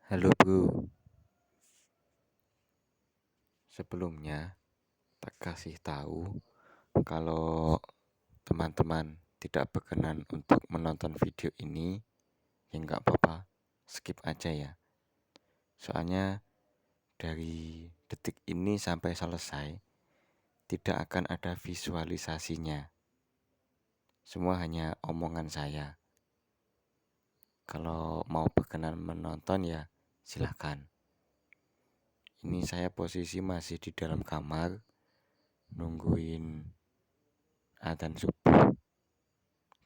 Halo bro, sebelumnya tak kasih tahu kalau teman-teman tidak berkenan untuk menonton video ini, ya nggak apa-apa, skip aja ya. Soalnya dari detik ini sampai selesai tidak akan ada visualisasinya. Semua hanya omongan saya. Kalau mau berkenan menonton ya silahkan. Ini saya posisi masih di dalam kamar nungguin adzan subuh.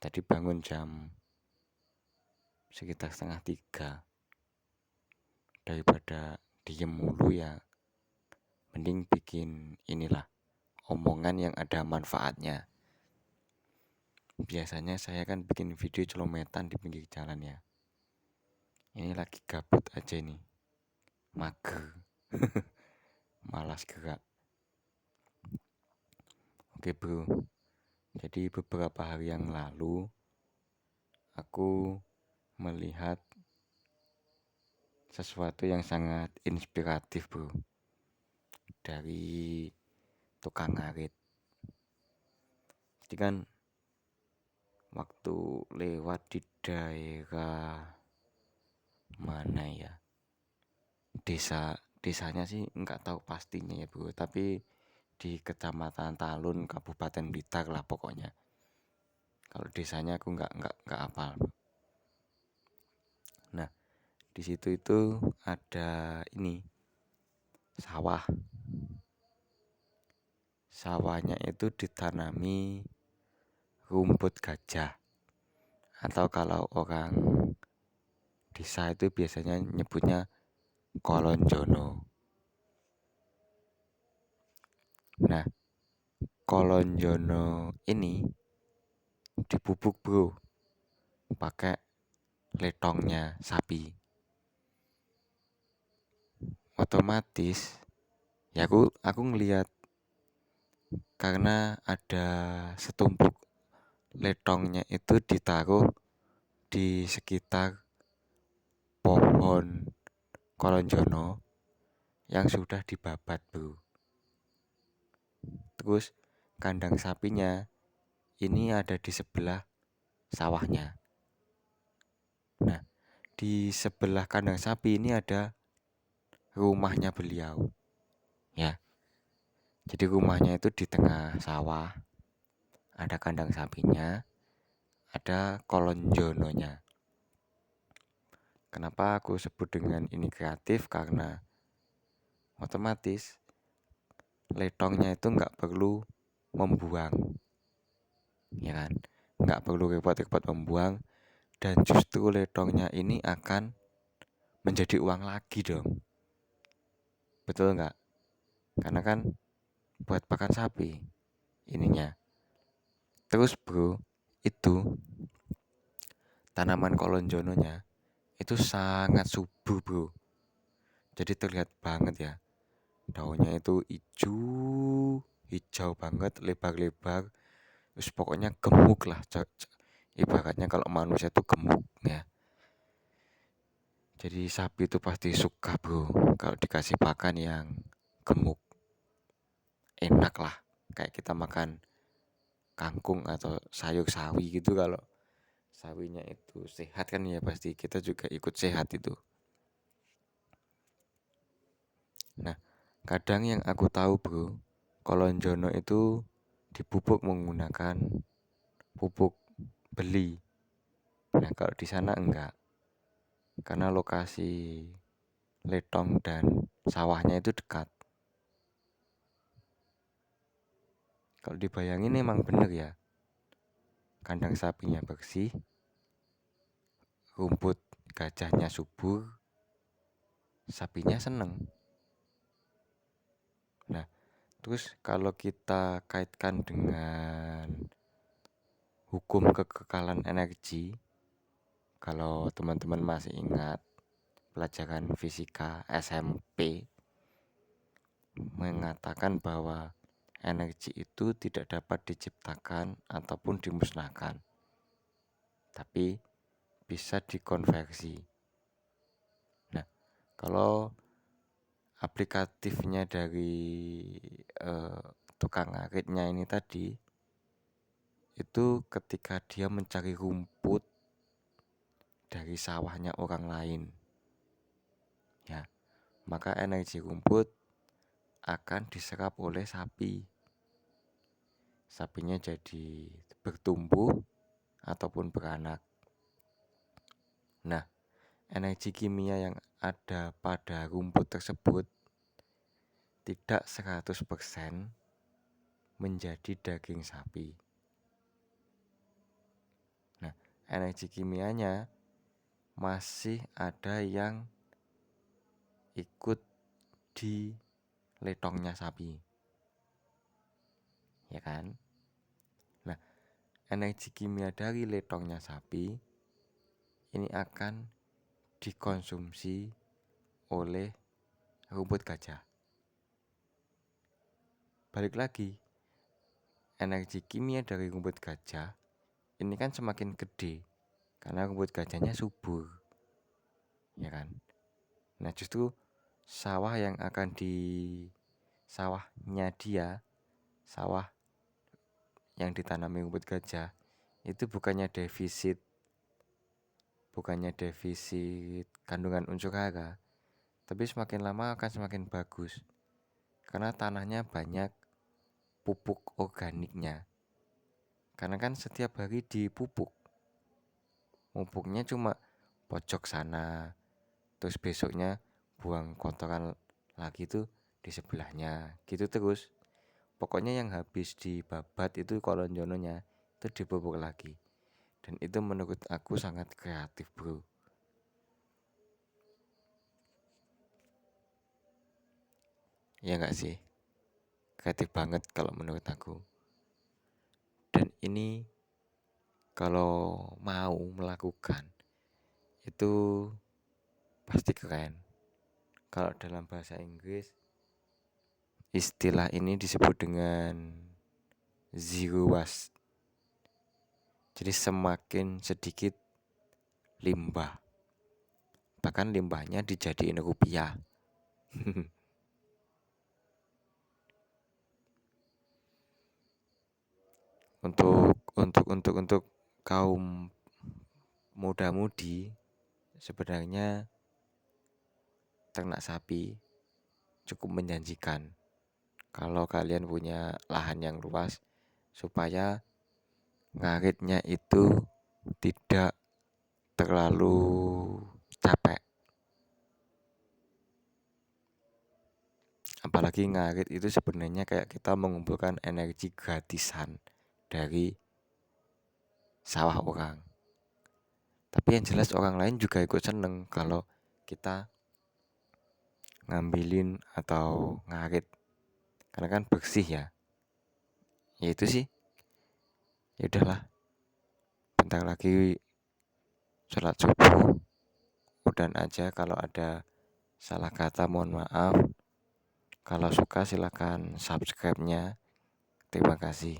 Tadi bangun jam sekitar setengah 3. Daripada diem mulu ya mending bikin inilah omongan yang ada manfaatnya. Biasanya saya kan bikin video celometan di pinggir jalan ya. Ini lagi gabut aja nih, mager. Malas gerak. Oke bro, jadi beberapa hari yang lalu aku melihat sesuatu yang sangat inspiratif bro, dari tukang ngarit. Jadi kan waktu lewat di daerah mana ya, desanya sih nggak tahu pastinya ya bro, tapi di Kecamatan Talun, Kabupaten Blitar lah pokoknya. Kalau desanya aku nggak hafal. Nah, di situ itu ada ini sawah. Sawahnya itu ditanami rumput gajah, atau kalau orang desa itu biasanya nyebutnya kolonjono. Nah, kolonjono ini dipupuk bro pakai letongnya sapi. Otomatis ya aku ngelihat karena ada setumpuk letongnya itu ditaruh di sekitar pohon kolonjono yang sudah dibabat bro. Terus kandang sapinya ini ada di sebelah sawahnya. Nah, di sebelah kandang sapi ini ada rumahnya beliau ya. Jadi rumahnya itu di tengah sawah, ada kandang sapinya, ada kolonjononya. Kenapa aku sebut dengan ini kreatif? Karena otomatis letongnya itu nggak perlu membuang, ya kan? Nggak perlu repot-repot membuang, dan justru letongnya ini akan menjadi uang lagi dong. Betul nggak? Karena kan buat pakan sapi ininya. Terus bro, itu tanaman kolonjononya itu sangat subur bro. Jadi terlihat banget ya, daunnya itu hijau banget, lebar-lebar. Terus pokoknya gemuk lah, ibaratnya kalau manusia itu gemuk ya. Jadi sapi itu pasti suka bro kalau dikasih pakan yang gemuk, enak lah. Kayak kita makan kangkung atau sayur sawi gitu, kalau sawinya itu sehat kan ya pasti kita juga ikut sehat itu. Nah, kadang yang aku tahu bro, kolonjono itu dipupuk menggunakan pupuk beli. Nah, kalau di sana enggak. Karena lokasi letong dan sawahnya itu dekat. Kalau dibayangin emang bener ya. Kandang sapinya bersih, rumput gajahnya subur, sapinya seneng. Nah, terus kalau kita kaitkan dengan hukum kekekalan energi, kalau teman-teman masih ingat pelajaran fisika SMP mengatakan bahwa energi itu tidak dapat diciptakan ataupun dimusnahkan, tapi bisa dikonversi. Nah, Kalau aplikatifnya dari tukang ngaritnya ini tadi, itu ketika dia mencari rumput dari sawahnya orang lain, ya, maka energi rumput akan diserap oleh sapi. Sapinya jadi bertumbuh ataupun beranak. Nah, energi kimia yang ada pada rumput tersebut tidak 100% menjadi daging sapi. Nah, energi kimianya masih ada yang ikut di letongnya sapi, ya kan? Nah, energi kimia dari letongnya sapi ini akan dikonsumsi oleh rumput gajah. Balik lagi, energi kimia dari rumput gajah ini kan semakin gede karena rumput gajahnya subur, ya kan? Nah, justru sawah yang akan sawahnya dia, sawah yang ditanami rumput gajah itu bukannya defisit kandungan unsur hara, tapi semakin lama akan semakin bagus karena tanahnya banyak pupuk organiknya. Karena kan setiap hari dipupuk, pupuknya cuma pojok sana, terus besoknya buang kotoran lagi tuh di sebelahnya, gitu terus. Pokoknya yang habis dibabat itu kolonjononya itu dipupuk lagi. Dan itu menurut aku sangat kreatif, bro. Ya gak sih? Kreatif banget kalau menurut aku. Dan ini kalau mau melakukan itu pasti keren. Kalau dalam bahasa Inggris istilah ini disebut dengan zero waste. Jadi semakin sedikit limbah, bahkan limbahnya dijadiin rupiah. Untuk kaum muda-mudi, sebenarnya ternak sapi cukup menjanjikan kalau kalian punya lahan yang luas, supaya ngaritnya itu tidak terlalu capek. Apalagi ngarit itu sebenarnya kayak kita mengumpulkan energi gratisan dari sawah orang. Tapi yang jelas orang lain juga ikut seneng kalau kita ngambilin atau ngarit, karena kan bersih ya. Ya itu sih. Ya udahlah. Bentar lagi sholat subuh. Udahan aja, kalau ada salah kata mohon maaf. Kalau suka silakan subscribe-nya. Terima kasih.